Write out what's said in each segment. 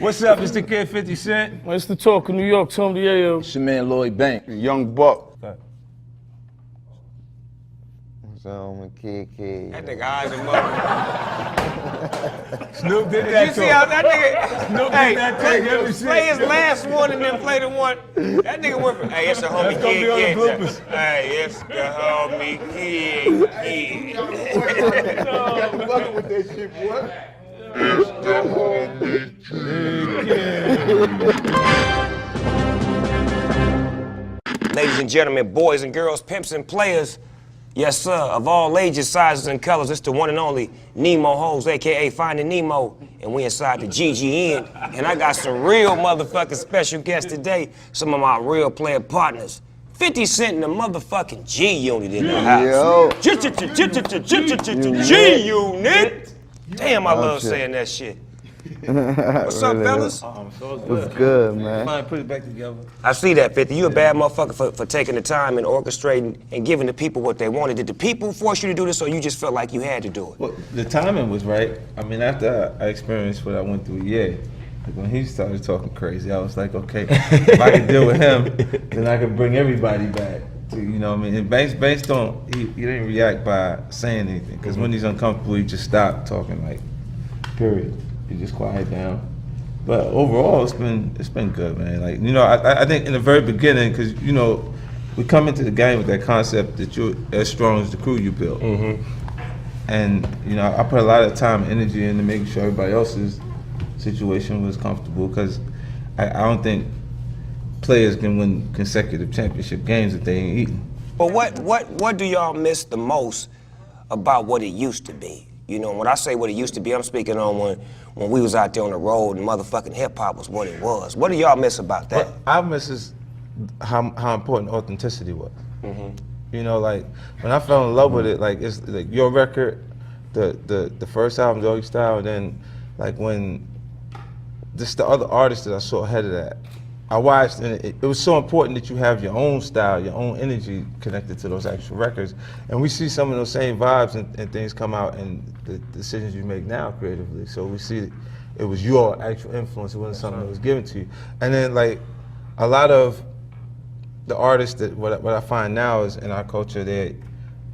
What's up, Mr. Kid 50 Cent? It's the talk of New York, Tom Diego. It's your man Lloyd Banks. Young Buck. Okay. So Kid. That nigga eyes a mother. Snoop did that. You see how that nigga? Snoop Hey, did that play his last one and then play the one. That nigga went from, hey, it's the homie That's gonna be on the Kid. bloopers. Hey, it's the homie Kid. Got the bucket with that shit, boy. Ladies and gentlemen, boys and girls, pimps and players, yes sir, of all ages, sizes, and colors, it's the one and only Nemo Hoes, aka Finding Nemo, and we inside the GGN, and I got some real motherfucking special guests today, some of my real player partners. 50 Cent and the motherfucking G-Unit in the house. G-Unit! Damn, I love saying that shit. What's up, fellas? What's good, man? Fine, put it back together. I see that, 50. You a bad motherfucker for taking the time and orchestrating and giving the people what they wanted. Did the people force you to do this, or you just felt like you had to do it? Well, the timing was right. I mean, after I experienced what I went through, yeah. Like when he started talking crazy, I was like, okay, if I can deal with him, then I can bring everybody back. To, you know what I mean? And Banks don't, he didn't react by saying anything. Because when he's uncomfortable, he just stopped talking, like, period. He just quiet down. But overall, it's been good, man. Like, you know, I think in the very beginning, because, you know, we come into the game with that concept that you're as strong as the crew you built. And, you know, I put a lot of time and energy into making sure everybody else's situation was comfortable, because I don't think players can win consecutive championship games if they ain't eating. But what do y'all miss the most about what it used to be? You know, when I say what it used to be, I'm speaking on when we was out there on the road and motherfucking hip hop was what it was. What do y'all miss about that? What I miss is how important authenticity was. You know, like when I fell in love with it, like it's like your record, the first album, Doggy Style, and then like when just the other artists that I saw ahead of that, I watched, and it was so important that you have your own style, your own energy connected to those actual records. And we see some of those same vibes and things come out in the decisions you make now creatively. So we see it was your actual influence, it wasn't something that was given to you. And then like a lot of the artists that what I find now is in our culture,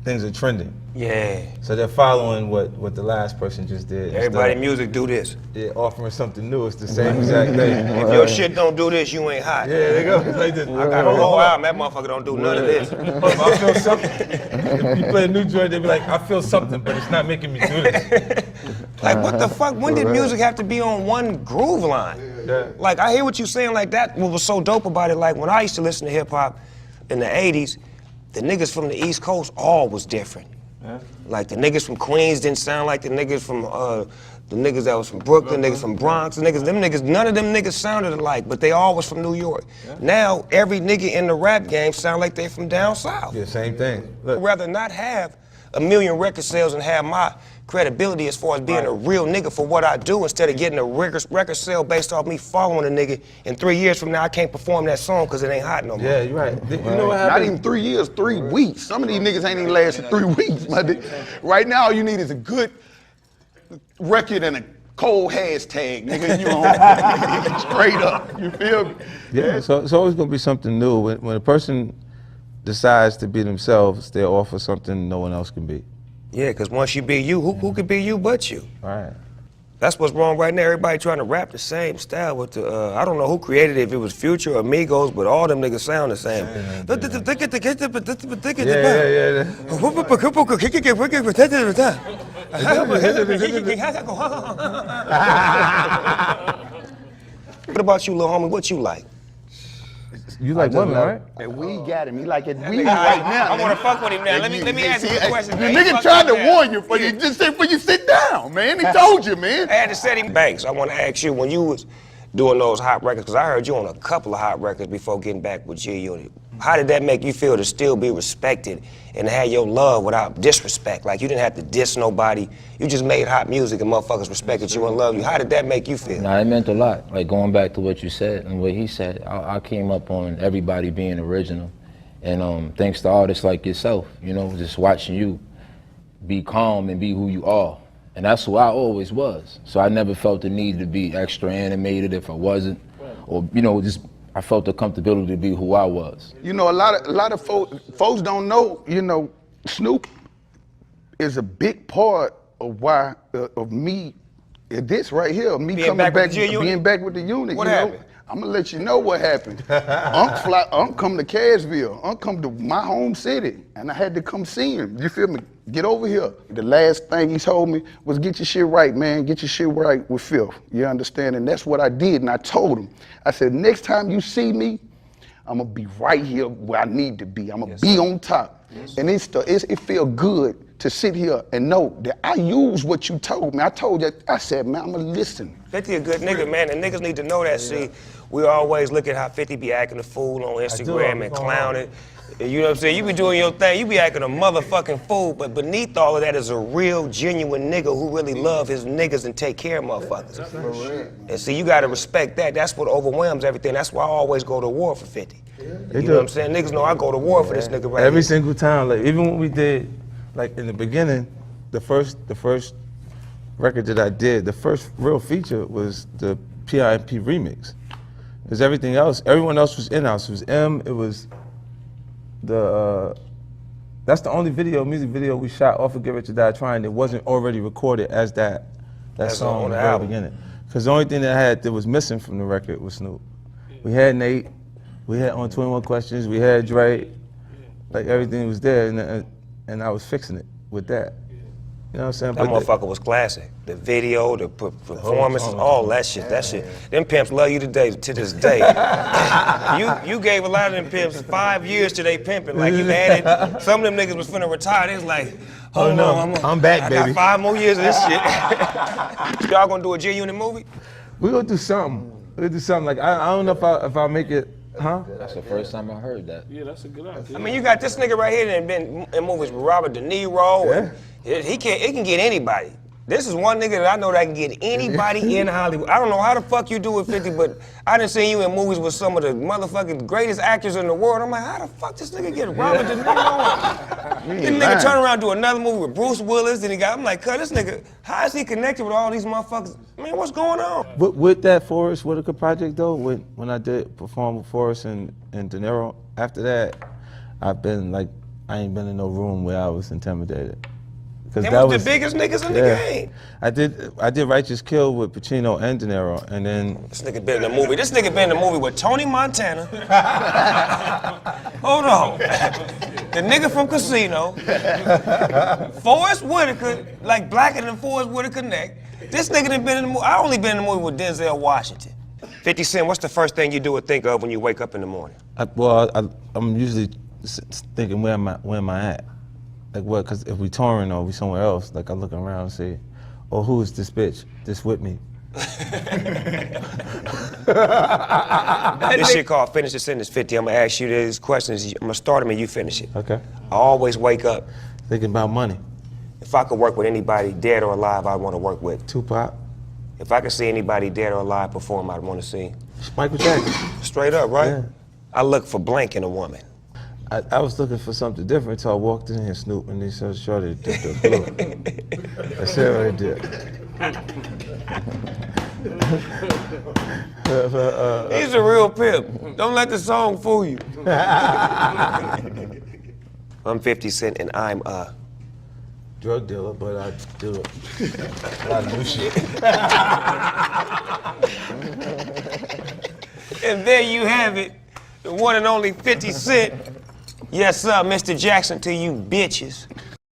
things are trending. Yeah. So they're following what the last person just did. Everybody in music do this. Yeah, offering something new. It's the same exact thing. If your shit don't do this, you ain't hot. Yeah, they go. It's like this. I got a whole album, that motherfucker don't do none of this. I feel something. If you play a new joint, they be like, I feel something, but it's not making me do this. Like, what the fuck? When did music have to be on one groove line? Yeah. Like, I hear what you're saying like that. What was so dope about it, like when I used to listen to hip hop in the 80s, the niggas from the East Coast all was different. Yeah. Like the niggas from Queens didn't sound like the niggas from the niggas that was from Brooklyn, niggas from Bronx, none of them niggas sounded alike, but they all was from New York. Yeah. Now every nigga in the rap game sound like they from down south. Yeah, same thing. Look. I'd rather not have 1 million record sales and have my credibility as far as being a real nigga for what I do, instead of getting a record sale based off me following a nigga, and 3 years from now I can't perform that song because it ain't hot no more. Yeah, you're right. You know what happened? Not even 3 years, 3 weeks. Some of these niggas ain't even lasted 3 weeks, my nigga. Right now, all you need is a good record and a cold hashtag, nigga. You know, straight up. You feel me? Yeah, so it's always gonna be something new. When a person decides to be themselves, they offer something no one else can be. Yeah, because once you be you, who could be you but you? All right. That's what's wrong right now. Everybody trying to rap the same style with the, I don't know who created it, if it was Future or Migos, but all them niggas sound the same. What about you, little homie? What you like? You like women, right? That we got him. He like it weed right now. I want to fuck with him now. Let me ask you a question. The nigga tried to warn you, but you just said when you sit down, man. He told you, man. I had to set him. Banks, I want to ask you, when you was doing those hot records, because I heard you on a couple of hot records before getting back with G-Unit. How did that make you feel to still be respected and have your love without disrespect? Like, you didn't have to diss nobody. You just made hot music and motherfuckers respected you and loved you. How did that make you feel? Nah, it meant a lot. Like, going back to what you said and what he said, I came up on everybody being original. And thanks to artists like yourself, you know, just watching you be calm and be who you are. And that's who I always was. So I never felt the need to be extra animated if I wasn't, or just I felt the comfortability to be who I was. You know, a lot of folks don't know. You know, Snoop is a big part of why of me. This right here, me Being coming back back, with the unit? being back with the unit. What you know? happened? I'm gonna let you know what happened. Unc come to Cashville. Unc come to my home city, and I had to come see him. You feel me? Get over here. The last thing he told me was, "Get your shit right, man. Get your shit right with Filth." You understand? And that's what I did. And I told him, I said, "Next time you see me, I'm gonna be right here where I need to be. I'm gonna be on top." And it feel good to sit here and know that I used what you told me. I told you, I said, man, I'm gonna listen. 50 a good nigga, man, and niggas need to know that. See, we always look at how 50 be acting a fool on Instagram and clowning. You know what I'm saying? You be doing your thing, you be acting a motherfucking fool, but beneath all of that is a real, genuine nigga who really love his niggas and take care of motherfuckers. And see, you gotta respect that. That's what overwhelms everything. That's why I always go to war for 50. You know what I'm saying? Niggas know I go to war for this nigga right Every here. single time, like even when we did, like in the beginning, the first record that I did, the first real feature was the PIMP remix. Because everything else, everyone else was in-house. It was M, it was that's the only music video we shot off of Get Rich or Die Trying that wasn't already recorded as that song on the in the very album. beginning. Because the only thing that was missing from the record was Snoop. We had Nate, we had On 21 Questions, we had Dre, like everything was there, and I was fixing it with that. You know what I'm saying? That But motherfucker was classic. The video, the performances, all that shit. That shit. Them pimps love you today, to this day. you gave a lot of them pimps 5 years to they pimping. Like you added, some of them niggas was finna retire. They was like, hold on, I'm back, I baby. got 5 more years of this shit. Y'all gonna do a G-Unit movie? we gonna do something. We'll do something. Like I don't know if I'll make it, huh? That's the first time I heard that. Yeah, that's a good idea. I mean, you got this nigga right here that been in movies with Robert De Niro. And it can get anybody. This is one nigga that I know that can get anybody in Hollywood. I don't know how the fuck you do with 50, but I done seen you in movies with some of the motherfucking greatest actors in the world. I'm like, how the fuck this nigga get Robert De Niro? This nigga turn around and do another movie with Bruce Willis, and I'm like, cuz this nigga, how is he connected with all these motherfuckers? Man, what's going on? With that Forrest Whitaker project though, when I did perform with Forrest and De Niro, after that, I've been like, I ain't been in no room where I was intimidated. Them That was the biggest niggas in the game. I did Righteous Kill with Pacino and De Niro, and then This nigga been in the movie. This nigga been in the movie with Tony Montana. Hold on. The nigga from Casino. Forrest Whitaker, like blacker than Forrest Whitaker neck. This nigga done been in the movie. I only been in the movie with Denzel Washington. 50 Cent, what's the first thing you do or think of when you wake up in the morning? I'm usually thinking where am I at? Like what? Because if we touring or we somewhere else, like I look around and say, oh, who is this bitch? This with me? This shit called Finish the Sentence 50. I'm gonna ask you these questions. I'm gonna start them and you finish it. Okay. I always wake up. Thinking about money. If I could work with anybody, dead or alive, I'd want to work with. Tupac. If I could see anybody dead or alive perform, I'd want to see. Michael Jackson. Straight up, right? Yeah. I look for blank in a woman. I was looking for something different, so I walked in here, Snoop, and they said, "Shorty, the blue." I said, "Right there." He's a real pimp. Don't let the song fool you. I'm 50 Cent and I'm a Drug dealer, but I do a lot of new shit. And there you have it, the one and only 50 Cent. Yes, sir, Mr. Jackson to you bitches.